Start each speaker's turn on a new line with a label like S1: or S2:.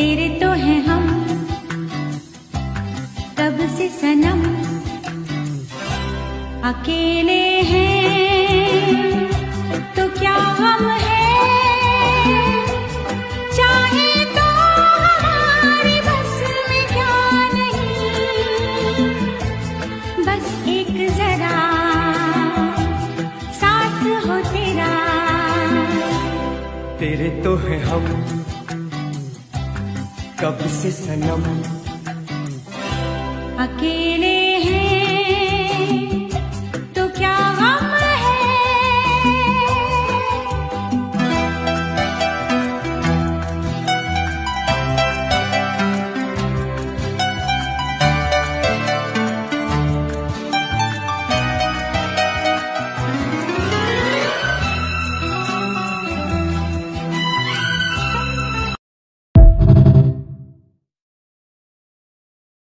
S1: तेरे तो हैं हम तब से सनम, अकेले हैं तो क्या हम हैं, चाहे तो हमारी बस में क्या नहीं, बस एक जरा साथ हो तेरा।
S2: तेरे तो हैं हम कब से सनम,
S1: अकेले